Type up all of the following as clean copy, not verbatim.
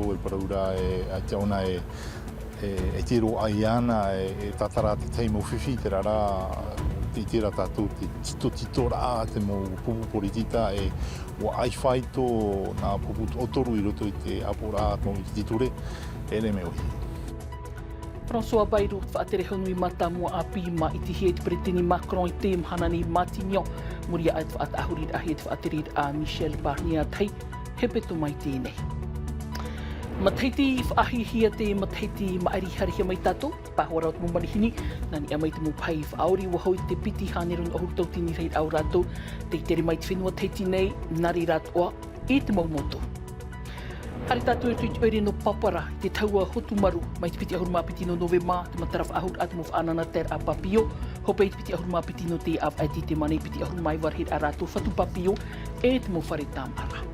o paraura a te ona e tiro ai ana e tatara te teimo whiwhi te rara te tira tātou te tito titora te mo pupu poritita e o ai whai tō nā pupu otoru I roto I te apora mo I te ture e le meo hi. François Bayrou whaatere honui mata mua a pima I te hea te pretini Macron I te mhana ni Matignon. Muria ait whaatahurid a hea te whaaterid a Michel Barnier tai hepeto mai tēnei. Mataiti whaahihia te mataiti maarihariha mai tātou, pāhoara o te mumarihini, nani a mai te mupai whaori wahoi te piti hāneron o hurutauti ni reid au rātou, te tere mai te whenua teiti nei, nari rātoa, e te maumoto. Hare tātou e tuiti oere no papara, te taua hotumaru, mai te piti ahuruma piti no novema, te mataraf ahur atu mo whaanana ter a papio, hope te piti ahuruma piti no te av aiti te mane piti ahuruma I warhid a rātou whatu papio, e te mo whare tāmara.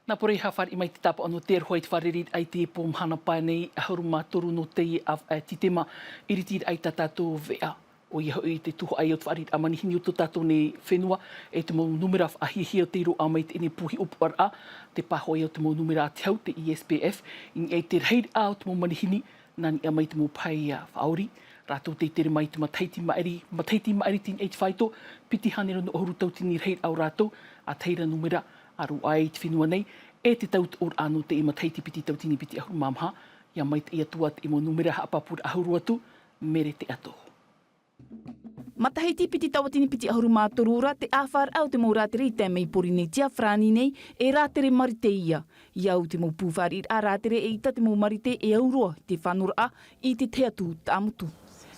Nā pore hawhari I mai te tapa ano te rhoi te wharerid ai te pō mhana pai nei ahuruma toru no te av titema iritir ai tātou vea. O ia hoi te tuho ai o te wharerid a manihini o tō tātou ne whenua e te mau numera ahihia te ro a mai te ene puhi upar a te pāhoi o te mau numera te hau te ESPF in e te reid a o te mau manihini nani a mai te mau pai whaori. Rātou te tere mai te mataiti maari tin e te whaito piti hanera no ohuru tautini reid au rātou a teira numera aru ai te whenua nei, e te taut or anu te e mataiti piti tautini piti ahuru mamha, ia mai te atua te mo numera haapapura ahuru atu, mere te ato. Matahiti piti tawatini piti ahuru mātorura te āwhar au te mau rātere I te mei pori nei tia frani nei e rātere marite ia. Iau te mau pūwhari a rātere e ita te mau marite e aurua te whanura I te teatu tāmutu.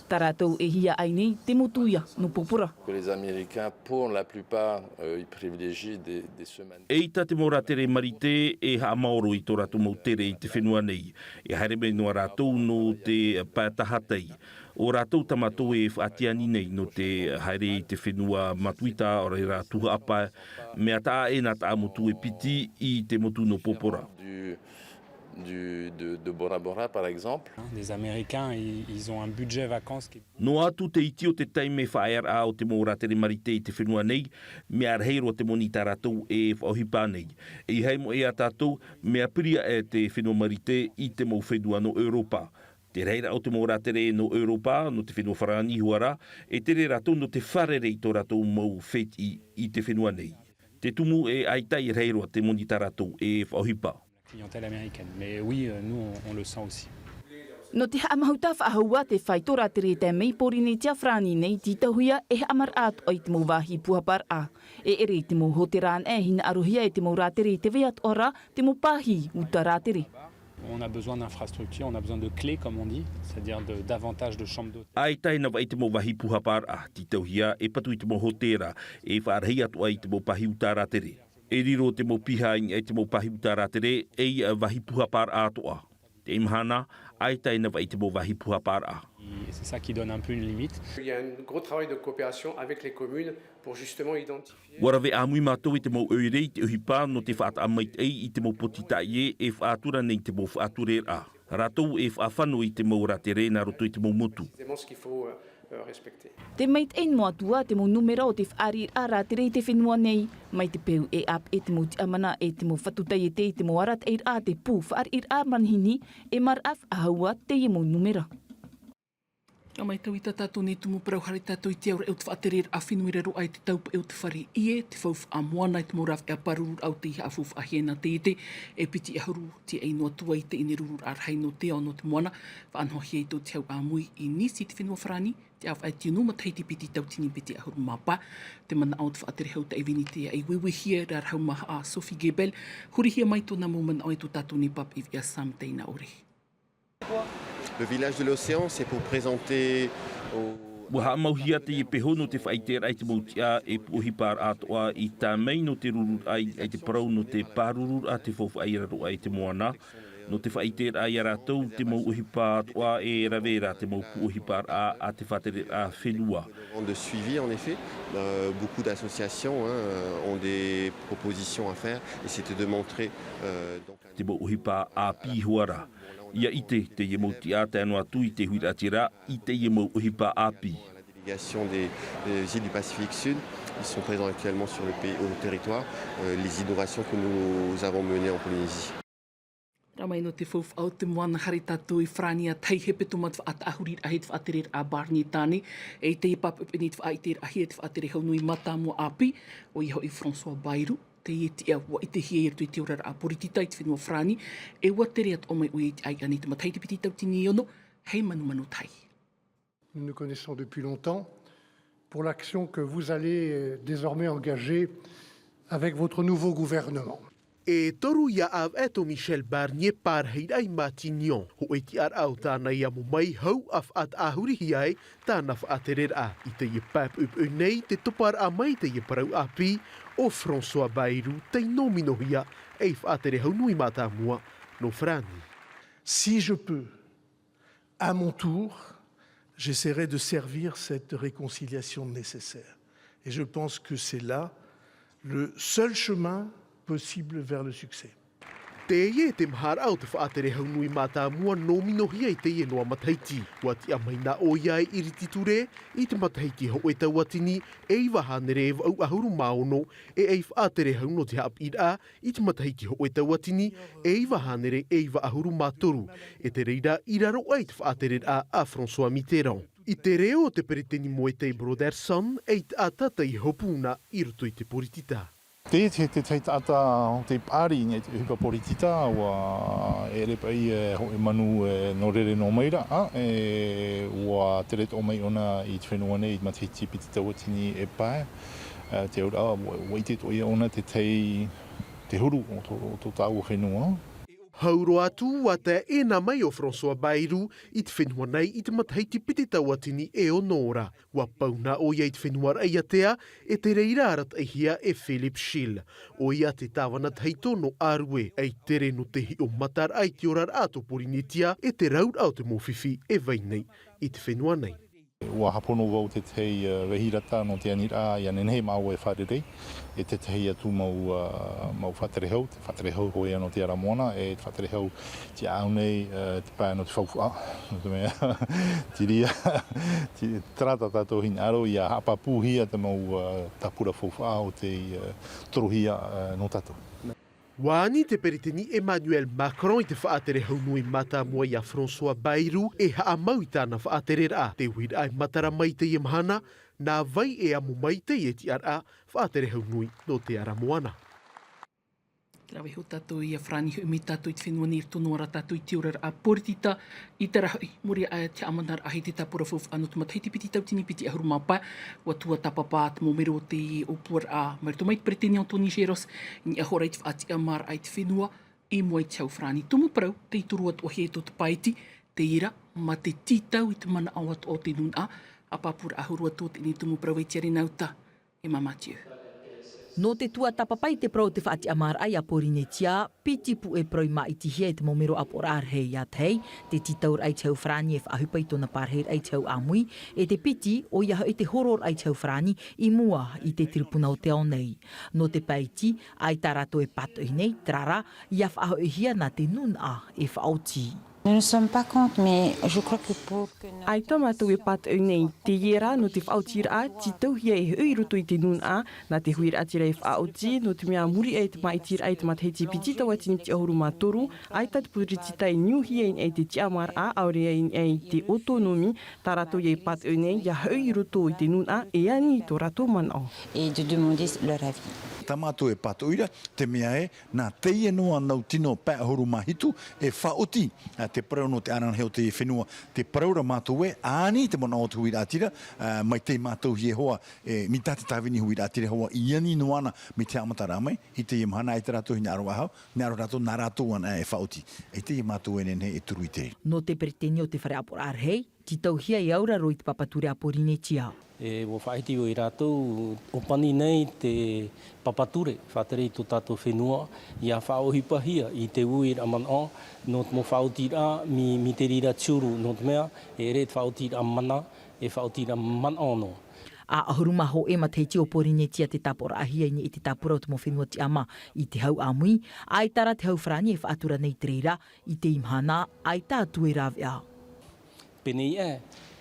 Taratou e hia ai nei te motuia no popura. Les Américains, pour la plupart, ils privilégient des semaines. E ita te mora tere marite e ha maoro I tō rātou mau tere I te whenua nei. E haere me noa rātou no te pātahatei. O rātou tamatou e whaatiani nei no te haere I te whenua matuita o rei rātou apa. Mea tā e nā tā motu e piti I te motu no popura. De Bora Bora, par exemple. Les Américains, ils ont un budget vacances qui... No atu te iti o te taime whaera o te mōra tere marite I te whenua nei, mea arheiro te moni tā rātou e whaohipa nei. E hei mo e a tātou, mea piria e te whenua marite I te mō whenua no Europa. Te reira o te mōra tere no Europa, no te whenua wharani huara, e tere rātou no te wharere I tō rātou mō wheti I te whenua nei. Te tumu e aitai reiro te moni tā rātou e whaohipa. Clientèle américaine. Mais oui, nous, on le sent aussi. No te haamahauta whaahaua te whaitora tere te mei pori nei tia frani nei titahuia e amar atu ai te mau wahi puhapar a. E ere te mau hoteran e hina arohia e te mau rātere te veat ora te mau pahi uta rātere. On a besoin d'infrastructures, on a besoin de clés, comme on dit, c'est-à-dire davantage de chambres d'hôtel. Ai taina wai te mau wahi puhapar a, titauhia e patu I te mau hotera e whaarhei atu ai te mau pahi uta rātere. E riro te mau pihaing e te mau pahi uta rātere e wahi puhapar atoa. Te imhana, ai taina wai te mau wahi puhapar a. C'est ça qui donne un peu une limite. Il y a un gros travail de coopération avec les communes pour justement identifier... Warawe a mui mātou I te mau oirei te uhipa no te whaata amait ei I te mau potitai e whaatura nei te mau whaature a. Ratou e whaafano I te mau rātere nā roto I te mau motu. C'est ce qu'il faut respecter. Te mait ein moa tua te mau numera o te whaari a rātere I te whenua nei, mai te peu e ap e te mau ti amana e te mau whatutai e te mau arat e a te pū whaari a manhini e mar af a haua te e mau numera. A mai tau I tā tātou ne tumu parau hare tātou I te aura e o te whaaterer a whenuira ro ai te taupa e o te whare ie, te whauwha a moana I te moraf e a parurur au te iha a whauwha a hiena te ite, e piti a huru te einoa tua I te ine rurur ar hei no te no te moana, whaanho hei tō te hau a mui I nisi te whenua wharani, te au ai te unu mataiti piti tautini piti a huru mapa, te mana au te whaatere hau ta evini te ai wiwihia rar hau maha a Sophie Gebel, hurihia mai tō na moment au e tō tātou ni pap I via Sam teina ore. Le village de l'océan, c'est pour présenter aux... Waha mauhia te peho no te whaitera ai te mautia e puhipar atoa I tā mei no te rurur ai te parau no te pārurur a te whauwha ai raro ai te moana. No te whaitera ai aratou te mau uhipar atoa e ravera te mau puhipar a te whatere a whenua. De suivi en effet, beaucoup d'associations ont des propositions à faire et c'était de montrer... Te mau uhipar a pihuara. Ia ite te ye mauti a te anō atu I te huira tira, I te ye mau uhipa api. Des îles du Pacifique Sud, ils sont présents actuellement sur au territoire, les innovations que nous avons menées en Polynésie. Ramai no te whauwhau te moana hare tātou I Frania tei hepe tu mat whaat ahurir ahe te whaaterer a Barney tāne. E te papupini te whaaiter ahe te whaatere hau nui mata mo api o iho I François Bayrou. Te ietia wa I te hie tu I te orara a poritita I te whenua Frani. E wa tere at omai ui te ai ane te matai te piti tau tini ono. Hei manu tai. Nous nous connaissons depuis longtemps pour l'action que vous allez désormais engager avec votre nouveau gouvernement. E toru ia av eto Michel Barnier parheid ai Matignon. Ho eti ar au tāna ia mo mai hau af at ahuri hiai tāna whaaterer a. I te ie pap up unei te topar a mai te ie parau api o François Bayrou te nomino hia e whaatere hau nui mata mua no Frani. Si je peux, à mon tour, j'essaierai de servir cette réconciliation nécessaire. Et je pense que c'est là le seul chemin possible vers le succès. Te ie te mahara au te whaatere hau nui mata mua nomino hia I te ie noa mataiti. Wati a maina o iai irititure I te mataiti ho e tau atini e iwa hanere e au ahuru maono e ei whaatere hau no te hap ira I te mataiti ho e tau atini e iwa hanere e iwa ahuru matoru. E te reira iraro ai te whaatere a François Mitterrand. I te reo te pereteni mo e te Broderson e te atata I hopuna I roto I te poritita. Te ata te pari nei te huka poritita wa e repa I ho e manu no rere no maira wa te reto mai ona I te whenua nei I matiti piti tawatini e pae te ora wa I te toi ona te huru o tō tāua whenua. Hauro atu wa te ena mai o François Bayrou I te whenua nei I te mataiti piti tauatini e o Nora. Wa pauna o ia I te whenua rai atea e te reira arat hia e Philip Schill. O ia te tāwana taitono arue e tere no te hi o matar ai te orar ato Polynesia e te raur au te mowhiwhi e vainei I te whenua nei. Ua hapono wau te tei wehirata no te anira I anenhei mau e wharerei. E te tei atu mau whaterehau, te whaterehau hoi ano te aramoana, e te whaterehau te au nei te pai ano te whauwha. No te mea, te ria, te trata tātou hin aro I a hapapuhia te mau tapura whauwha o te torohia no tātou. Wani te periteni Emmanuel Macron I te whaatere hau nui mata mua I a François Bayrou e haa mau I tāna whaatere a. Te huir ai matara mai te imhana, nā vai e amu mai te e ti ara whaatere hau nui no te ara moana. Rawe ho tātou I a Frani umi tātou I te whenua ni tono ara tātou I te orara a poritita I te rahui muri a te amanar ahi te tapura whauwha anu te mataiti piti tautini piti ahuru mapa wa tua tapapa te momero o te opuar a marito mai te preteni o Tony Geros ni ahora I te whaati amar ai te whenua I mua I te hau Frani. Tumu parau te ituru at o he to te paiti te ira ma te titau I te mana awat o te nuna a papura ahuru ato te ni tumu parau I te arinauta e mamatiu. No te tua tapapai te prau te whaati amar ai a Polynesia, pitipu e prau mai ti hia te momero apor arhei at hei, te titaur ai te hau Frani e whaahupai tona parheir ai te hau amui, e te piti o iaha e te horor ai te hau Frani I mua I te tiripuna o te ao nei. No te paiti, ai tarato e pato I nei, trara, ia whaahu e hia na te nuna e whaoti. Nous ne sommes pas contre, mais je crois que pour que... Ai tamatu e pat nei te iera no te whautira a, ti tauhia e hui rutu I te nun a, na te huira atira e whaoti, no te mea muri e te maitira ai te matheiti pitita watini te ahuru matoru, ai tatu puritita I niuhia in e te tiamar a, aurea in e te autonomi, tarato e pat nei, ia hui rutu I te nun a, e ani to rato manao. Et de demander leur avis. Tamato e patoira, te mea e, nā teie noa nau tino pē ahuru mahitu, e whaoti, te parau no te aranheo te whenua, te paraura mātou e, āni te mona o te huira atira, mai te mātou hie hoa, mi tāte tāwini huira atira hoa, I ani noana mi te amatara mai, I te imhana e te rato hina aro ahau, ne aro rato nā rato ana e whaoti, e te mātou e nene e turu I te. No te pereteni o te whare apor arhei, ti tauhia I aura roi te papature a Polynesia. E wo whaiti o I rātou o pani nei te papature, whatere I tō tātou whenua, ia whaohipahia I te ui ramana, no te mo whaotira mi te rira tiuru no te mea, e re te whaotira mana, e whaotira mana ono. A ahuruma ho e mateiti o Polynesia te tapora ahia I te tapura o te mo whenua te ama I te hau amui, ai tara te hau Frani e whaatura nei te reira I te imhana, ai tātu e rawea. Penei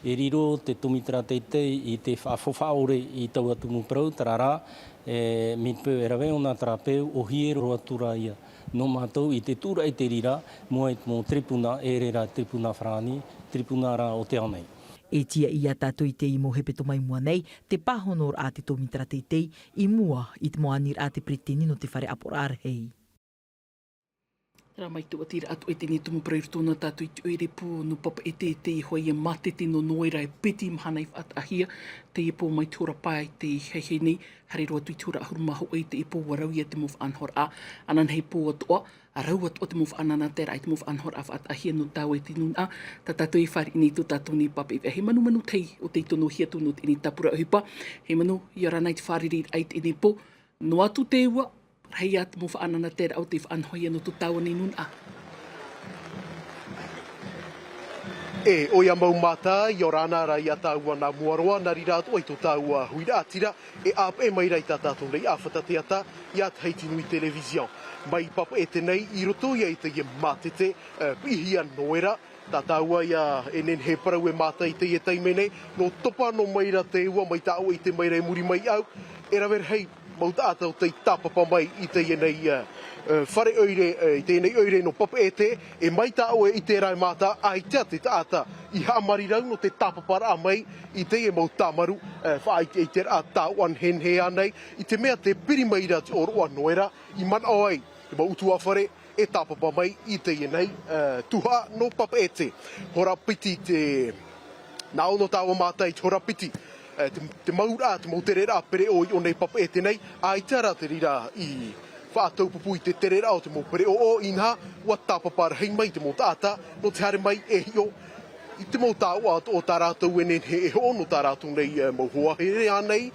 E riro te tumitara teitei i te whawhaore i tau atu muprau, tarara, mi peu e rawe o nā tarapeu o hie roa tura ia. No mātou i te tūra i te rira, mua i mō tripuna e rera tripuna whrani, tripuna rā o te anei. E tia i a tātou i te i mo hepeto mai mua nei, te pāhonor a te tōmitara teitei, i mua i te moanir a te preteni no te whare aporar hei. Rā mai tua tira atu e tēnei tumu prairu tōna tātou i te oere pō no papa e te hoi e mate te no noera e peti mhana i whaatahia, te e pō mai tōra pai te hei nei, hare roa tui tōra ahurumaho e te e pō warau i te move anhor a, anan hei pō atoa, a rau atoa te move anana tera i te move anhor a whaatahia no tāu e te nun a, ta tātou i whare i nei tō tātou ni papa e he manu tei o te tono hia tōno te ni tapura uhipa, he manu i ara nei te whare ai te ne pō, no atu te ua, hei atu mo whaanana tera au te whaanhoia no tu tāua ni nun a. E, o ia mau mata, i o rāna ra i a tāua nā muaroa, nā rira atu ai tō tāua huira atira, e ap e mai rai tā tātou nei, awhata te ata, i at heiti nui televizion. Mai papa e tenei, i roto ia i te ia matete, pihia noera, tā tāua ia enen he parau e mata i te ia taimene, no topa no maira te ua, mai tāua i te maira e muri mai au, e rawer hei, mau tātou te tāpapa mai i te ienei whare oire, i te ienei oire no papa e te, e mai tāo e i te rai mātā, ai tea te tāta i haamari rau no te tāpapara a mai, i te e mau tāmaru, whaai te i te rā tāuan hen he anei, i te mea te piri mai ra te oroa noera, i man ai, i mau utua whare, e tāpapa mai i te ienei tuha no papa e te. Hora piti te, nā ono tāua mātai, hora piti, te maura, te mauterera pere o nei papa e tenei, ai tara te rira i whaatau pupu i te terera o te maupere o inha, ua tāpapara hei mai te mo tāta, no te hare mai e hio, i te mo tāua o tā rātou enen he e ho, no tā rātou nei mauhoa here anei,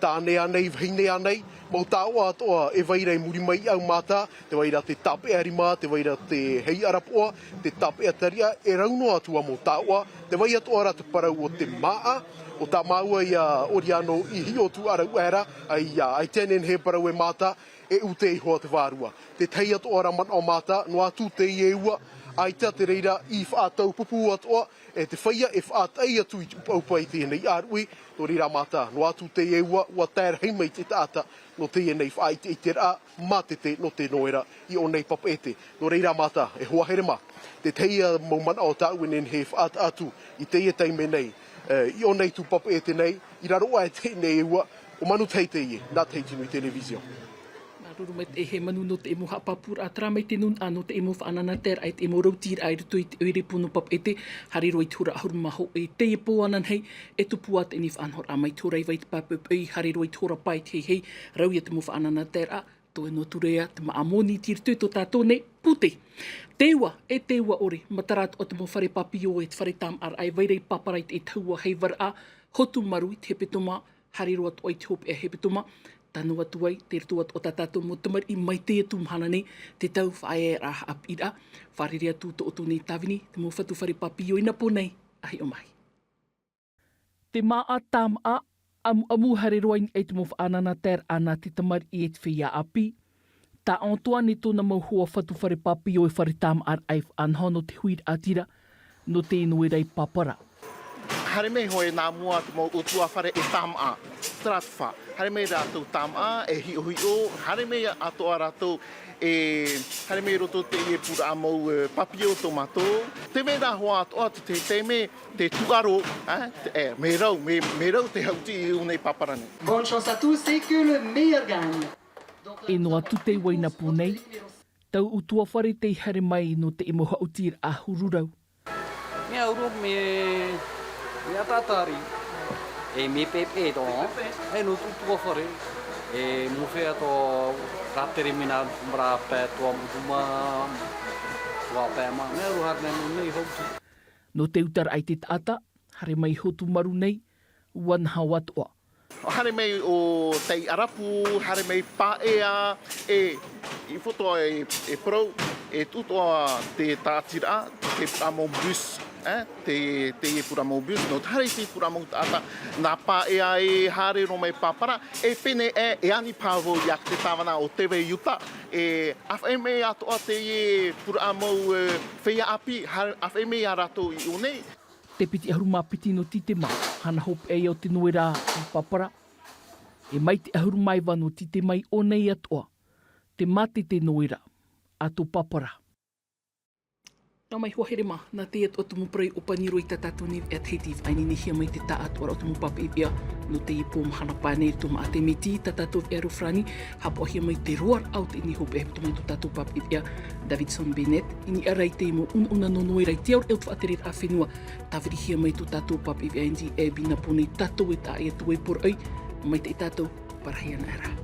tāne anei, vahine anei, mau tāua atoa e vairei muri mai au mātā, te waira te tape arima, te waira te hei arapoa, te tape ataria, e rauno atua mo tāua, te vai atoa rata parau o te maa, o tā maua i a oriano i hi o tu arau era, ai tenen he parau e mātā, e u te ihoa te vārua. Te tei atoa raman o mātā, no atu te i e ua, ai te reira i whaatau pupu atoa, e te whaia e whaatai atu i upaupai tēnei arui, no reira mātā, no atu te e ua tēra hei mai te tāta, no te e nei whaai te i te rā, mātete no te noera i o nei papa ete. No reira mātā, e hoa here mā. Te teia maumana o tāu enen he whaat atu, i te e teime nei, i o nei tu papa e te nei, i raro a e te nei e ua, o manu teite i nā teiti nui televizion. Ruru mai te he manu no te emo hapapura, a tra mai te nun ano te emo whaanana tera ai te emo rautir ai ruto i te oire puno pap e te hari roi tura ahurumaho e te e pō anan hei e tupu at e ni whaanhor a mai tura i vai te papup ei hari roi tura pai te hei rau i te mo whaanana tera to e no turea te maamoni tir tu to tātone pute. Teua e teua ore matarat o te mo whare papio e te whare tam ar ai vairei paparai te taua hei var a hotu maru i te hepetoma hari roa to i te hope e hepetoma tanu atu ai, te ratu atu o tā tātou mo tamar i mai te atu mhana nei, te tau whae rā ap ira, wharere atu to otu nei tawini, te mo whatu whare papio ina po nei, ahi o mai. Te maa tam a, amu hare roain e te mo whaanana ter ana te tamar i e te whia api, tā ontoa ni tōna mauhua whatu whare papio e whare tam ar ai anhono te huir atira, no te ino rei papara. Hare me hoi nā mua te mo utua whare e tam a, tratwha. Hare me rātou tam a, e hi hui o, hare me atoa rātou, hare me roto te e pura amau papio tomato. Te me rā hoa atoa te me te tuaro, me rau te hauti i unei paparane. Bonne chance à tous et que le meilleur gagne. E no atu te waina pūnei, tau utua whare te hare mai no te emo hautir a hururau. Mea uro me atatari, e me pepe to, e no tutua whare, e mo whea to ratere mina mra pē toa mutuma, toa pē ma, mea uro hare nei hautu. No te utar ai te tata, hare mai hotu maru nei, wanha watoa. Hare mei o tei arapu, hare mei paea, i whotoa e pro, e tutoa te tātira, te puramo bus, te e puramo bus, no hare te puramo tāta, nā paea e hare ro mei papara, e pene e ani pāvo iak te tāwana o tewe yuta, e awhai mei atoa te e puramo whia api, awhai mei a rato i unei. te piti ahuruma piti no titema, hana hop e o te noera i papara. E mai te ahurumai wano titema i o nei atoa, te mate te noera, ato papara. Nā mai hohere ma, nā te at o tumu prei o paniro i tatato ni at hetiv aini ni hia mai te ta atua o tumu papi ia no te i pō mahana pāne i tuma a te meti tatato e rufrani hapo hia mai te roar out i ni hope e tuma i tatato papi ia Davidson Bennett i ni arai te imo una no noerai te aur eut whaatere a whenua tawiri hia mai tatato papi ia NG e bina pōne tato e ta e tuwe por ai mai te tato parahiana era.